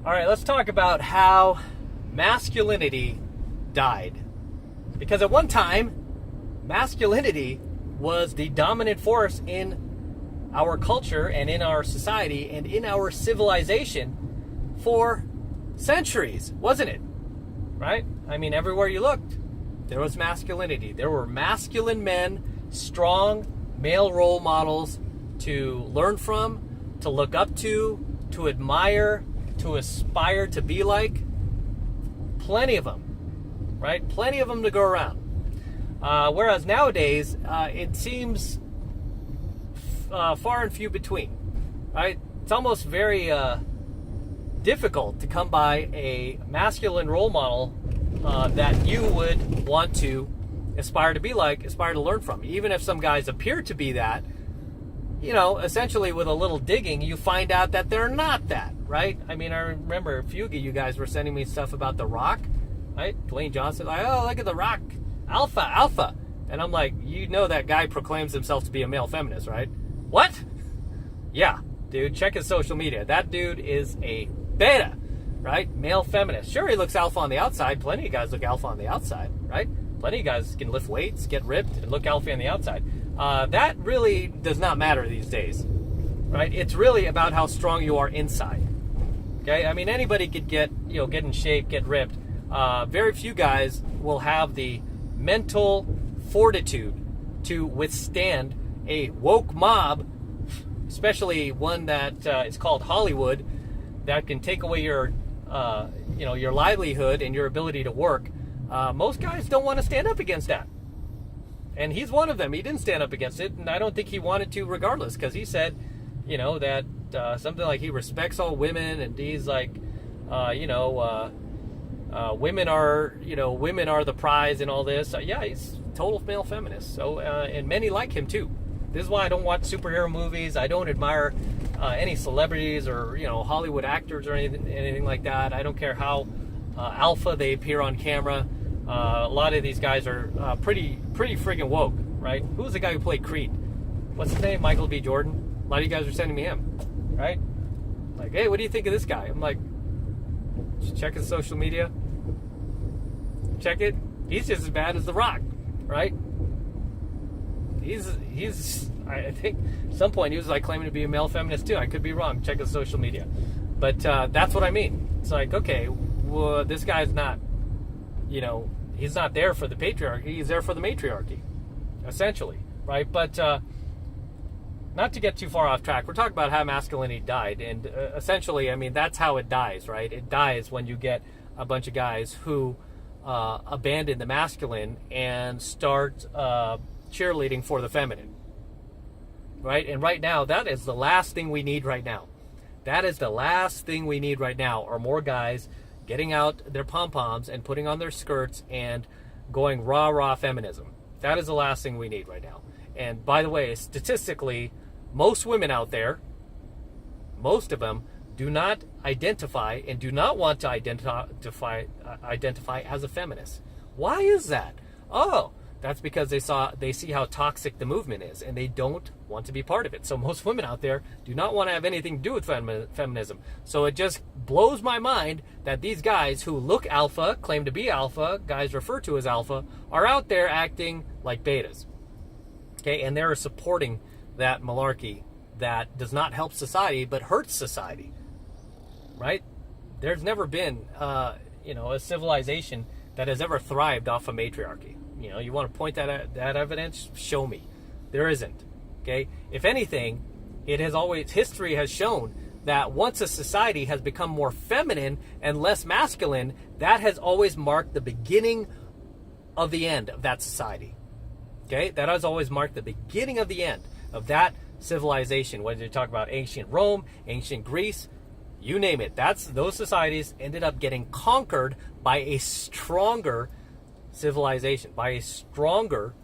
All right, let's talk about how masculinity died. Because at one time, masculinity was the dominant force in our culture and in our society and in our civilization for centuries, wasn't it? Right? I mean, everywhere you looked, there was masculinity. There were masculine men, strong male role models to learn from, to look up to admire, to aspire to be like. Plenty of them, right? Plenty of them to go around. Whereas nowadays, it seems far and few between, right? It's almost very difficult to come by a masculine role model that you would want to aspire to be like, aspire to learn from. Even if some guys appear to be that, you know, essentially with a little digging, you find out that they're not that, right? I mean, I remember a few of you guys were sending me stuff about The Rock, right? Dwayne Johnson, like, oh, look at The Rock, alpha. And I'm like, you know that guy proclaims himself to be a male feminist, right? What? Yeah, dude, check his social media. That dude is a beta, right? Male feminist. Sure, he looks alpha on the outside. Plenty of guys look alpha on the outside, right? Plenty of guys can lift weights, get ripped, and look alpha on the outside. That really does not matter these days, right? It's really about how strong you are inside. Okay, I mean, anybody could get in shape, get ripped. Very few guys will have the mental fortitude to withstand a woke mob, especially one that is called Hollywood, that can take away your livelihood and your ability to work. Most guys don't want to stand up against that. And he's one of them. He didn't stand up against it, and I don't think he wanted to regardless, because he said, that something like he respects all women, and he's like, women are the prize and all this. Yeah, he's a total male feminist. So, and many like him too. This is why I don't watch superhero movies. I don't admire any celebrities or Hollywood actors or anything like that. I don't care how alpha they appear on camera. A lot of these guys are pretty friggin' woke, right? Who's the guy who played Creed? What's his name? Michael B. Jordan. A lot of you guys are sending me him, right? Like, hey, what do you think of this guy? I'm like, check his social media. Check it. He's just as bad as The Rock, right? He's. I think at some point he was like claiming to be a male feminist too. I could be wrong. Check his social media, but that's what I mean. It's like, okay, well, this guy's not. He's not there for the patriarchy. He's there for the matriarchy, essentially, right? But not to get too far off track, we're talking about how masculinity died, and essentially, I mean, that's how it dies, right? It dies when you get a bunch of guys who abandon the masculine and start cheerleading for the feminine, right? And right now, that is the last thing we need right now. That is the last thing we need right now, are more guys getting out their pom-poms and putting on their skirts and going rah feminism. That is the last thing we need right now. And by the way, statistically, most women out there, most of them, do not identify and do not want to identify as a feminist. Why is that? Oh, that's because they see how toxic the movement is, and they don't want to be part of it. So most women out there do not want to have anything to do with feminism. So it just blows my mind that these guys who look alpha, claim to be alpha, guys refer to as alpha, are out there acting like betas. Okay, and they're supporting that malarkey that does not help society but hurts society. Right? There's never been a civilization that has ever thrived off of matriarchy. You want to point that evidence? Show me. There isn't. Okay? If anything, history has shown that once a society has become more feminine and less masculine, that has always marked the beginning of the end of that society. Okay? That has always marked the beginning of the end of that civilization. Whether you talk about ancient Rome, ancient Greece, you name it. Those societies ended up getting conquered by a stronger civilization, by a stronger,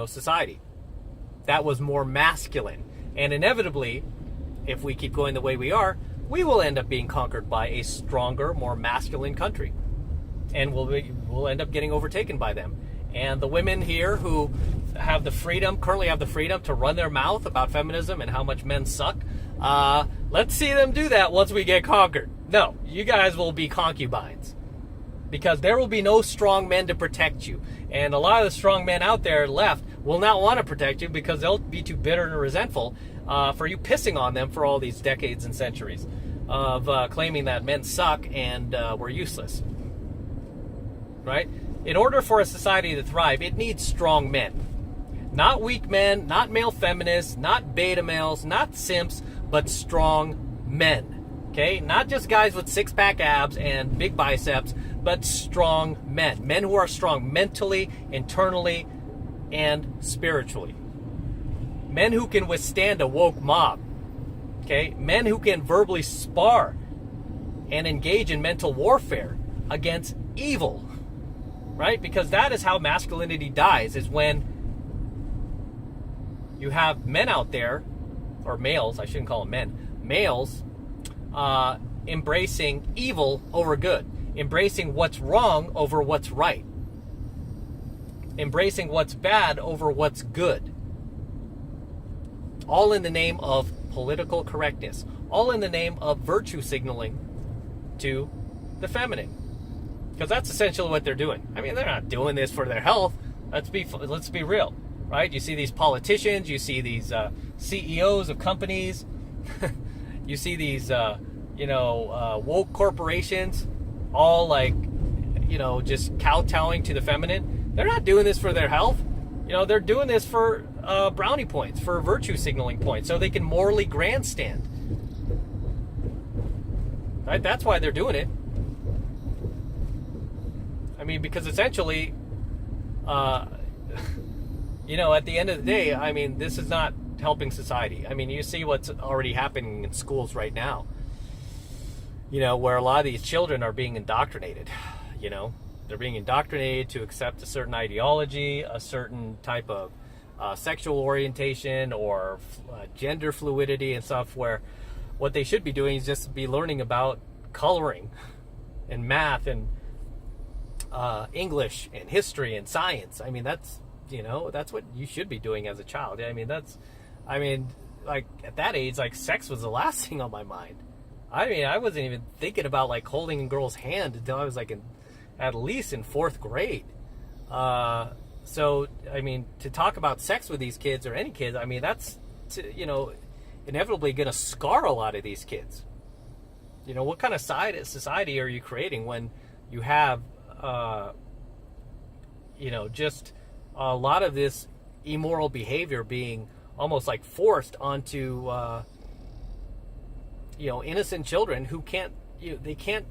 society that was more masculine. And inevitably, if we keep going the way we are, we will end up being conquered by a stronger, more masculine country. And we'll end up getting overtaken by them. And the women here who currently have the freedom to run their mouth about feminism and how much men suck, Let's see them do that once we get conquered. No, you guys will be concubines. Because there will be no strong men to protect you. And a lot of the strong men out there left will not want to protect you because they'll be too bitter and resentful for you pissing on them for all these decades and centuries of claiming that men suck and we're useless. Right? In order for a society to thrive, it needs strong men. Not weak men, not male feminists, not beta males, not simps, but strong men. Okay? Not just guys with six-pack abs and big biceps, but strong men. Men who are strong mentally, internally, and spiritually. Men who can withstand a woke mob. Okay? Men who can verbally spar and engage in mental warfare against evil. Right? Because that is how masculinity dies, is when you have men out there, or males, I shouldn't call them men, males embracing evil over good. Embracing what's wrong over what's right. Embracing what's bad over what's good. All in the name of political correctness. All in the name of virtue signaling to the feminine. Because that's essentially what they're doing. I mean, they're not doing this for their health. Let's be real, right? You see these politicians, you see these CEOs of companies, you see these woke corporations, all like, just kowtowing to the feminine. They're not doing this for their health. They're doing this for brownie points, for virtue signaling points, so they can morally grandstand. Right? That's why they're doing it. I mean, because essentially, at the end of the day, I mean, this is not helping society. I mean, you see what's already happening in schools right now. Where a lot of these children are being indoctrinated. They're being indoctrinated to accept a certain ideology, a certain type of sexual orientation or gender fluidity and stuff, where what they should be doing is just be learning about coloring and math and English and history and science. I mean, that's what you should be doing as a child. I mean, like at that age, like sex was the last thing on my mind. I mean, I wasn't even thinking about like holding a girl's hand until I was like at least in 4th grade. So, I mean, to talk about sex with these kids or any kids, I mean, that's, inevitably going to scar a lot of these kids. What kind of society are you creating when you have, just a lot of this immoral behavior being almost like forced onto, innocent children who can't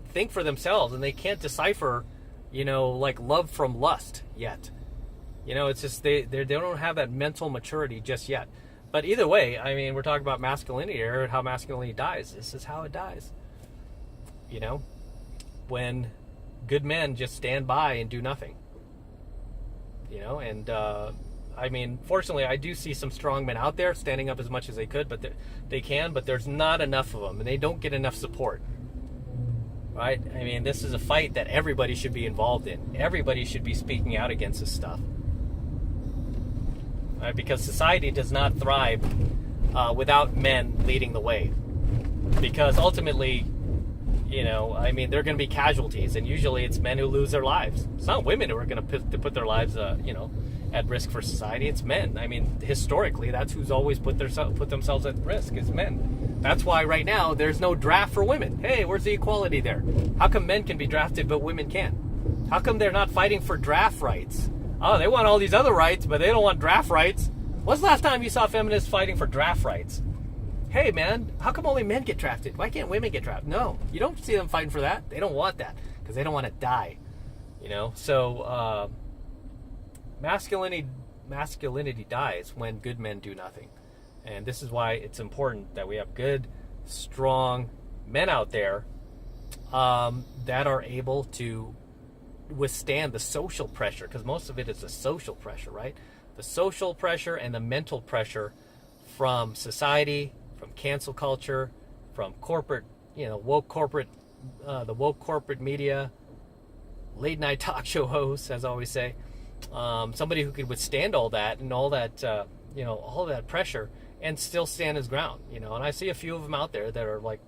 think for themselves, and they can't decipher, like love from lust yet. It's just they don't have that mental maturity just yet. But either way, I mean, we're talking about masculinity here and how masculinity dies. This is how it dies. When good men just stand by and do nothing. I mean, fortunately, I do see some strong men out there standing up as much as they could, but but there's not enough of them, and they don't get enough support. Right? I mean, this is a fight that everybody should be involved in. Everybody should be speaking out against this stuff. Right? Because society does not thrive without men leading the way. Because ultimately, I mean, there are going to be casualties, and usually it's men who lose their lives. It's not women who are going to put their lives, at risk for society. It's men. I mean, historically, that's who's always put themselves at risk, is men. That's why right now there's no draft for women. Hey, where's the equality there? How come men can be drafted but women can't? How come they're not fighting for draft rights? Oh, they want all these other rights, but they don't want draft rights. When's the last time you saw feminists fighting for draft rights? Hey, man, how come only men get drafted? Why can't women get drafted? No, you don't see them fighting for that. They don't want that because they don't want to die. So masculinity dies when good men do nothing. And this is why it's important that we have good, strong men out there that are able to withstand the social pressure, because most of it is the social pressure, right? The social pressure and the mental pressure from society, from cancel culture, from corporate, the woke corporate media, late night talk show hosts, as I always say. Somebody who could withstand all that and all that, all that pressure and still stand his ground, you know. And I see a few of them out there that are like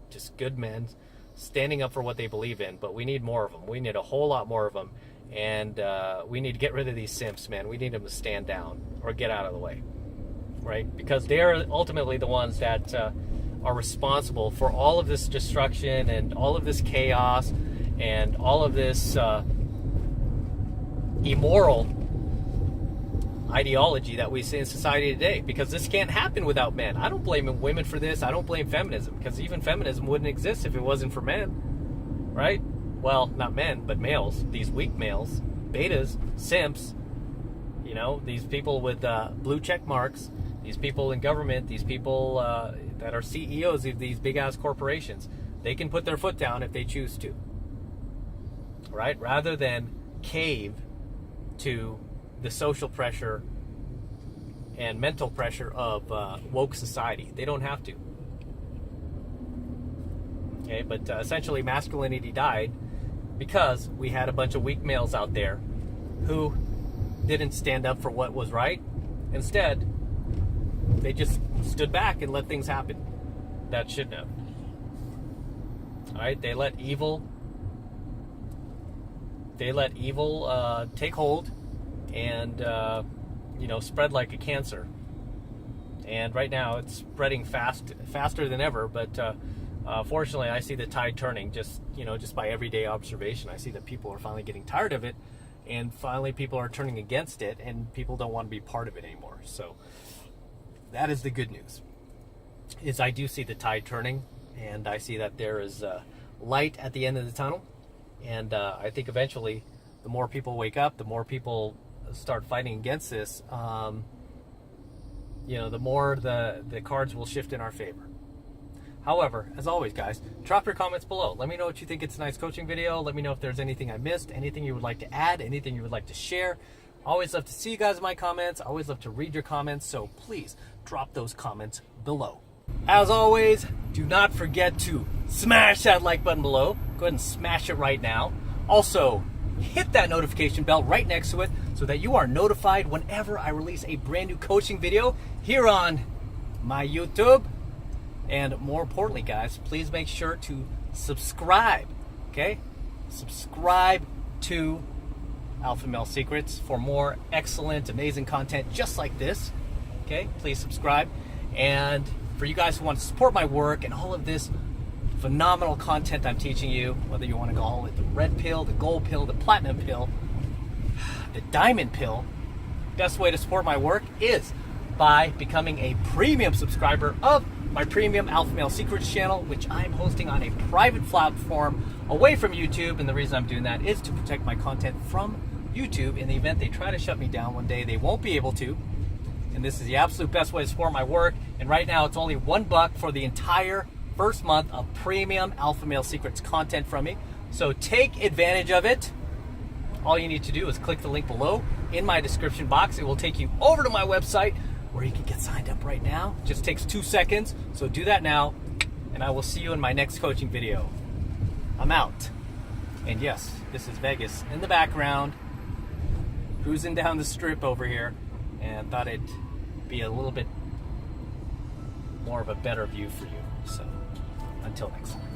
just good men standing up for what they believe in, but we need more of them. We need a whole lot more of them, and we need to get rid of these simps, man. We need them to stand down or get out of the way, right? Because they're ultimately the ones that are responsible for all of this destruction and all of this chaos and all of this immoral ideology that we see in society today, because this can't happen without men. I don't blame women for this. I don't blame feminism, because even feminism wouldn't exist if it wasn't for men, right? Well, not men, but males, these weak males, betas, simps, you know, these people with blue check marks, these people in government, these people that are CEOs of these big ass corporations. They can put their foot down if they choose to, right? Rather than cave to the social pressure and mental pressure of woke society. They don't have to. Okay, but essentially masculinity died because we had a bunch of weak males out there who didn't stand up for what was right. Instead, they just stood back and let things happen that shouldn't have. All right, they let evil take hold and you know, spread like a cancer. And right now it's spreading faster than ever, but fortunately I see the tide turning just by everyday observation. I see that people are finally getting tired of it, and finally people are turning against it, and people don't want to be part of it anymore. So that is the good news, is I do see the tide turning, and I see that there is light at the end of the tunnel. And I think eventually the more people wake up, the more people start fighting against this, you know, the more the cards will shift in our favor. However, as always, guys, drop your comments below. Let me know what you think. It's a nice coaching video. Let me know if there's anything I missed, anything you would like to add, anything you would like to share. Always love to see you guys in my comments. I always love to read your comments, so please drop those comments below. As always, do not forget to smash that like button below. Go ahead and smash it right now. Also, hit that notification bell right next to it so that you are notified whenever I release a brand new coaching video here on my YouTube. And more importantly, guys, please make sure to subscribe, okay? Subscribe to Alpha Male Secrets for more excellent, amazing content just like this, okay? Please subscribe. And for you guys who want to support my work and all of this phenomenal content I'm teaching you, whether you want to call it the red pill, the gold pill, the platinum pill, the diamond pill, best way to support my work is by becoming a premium subscriber of my premium Alpha Male Secrets channel, which I'm hosting on a private platform away from YouTube. And the reason I'm doing that is to protect my content from YouTube. In the event they try to shut me down one day, they won't be able to. And this is the absolute best way to support my work. And right now it's only $1 for the entire first month of premium Alpha Male Secrets content from me. So take advantage of it. All you need to do is click the link below in my description box. It will take you over to my website where you can get signed up right now. It just takes 2 seconds. So do that now, and I will see you in my next coaching video. I'm out. And yes, this is Vegas in the background, cruising down the strip over here, and thought it'd be a little bit more of a better view for you. So until next time.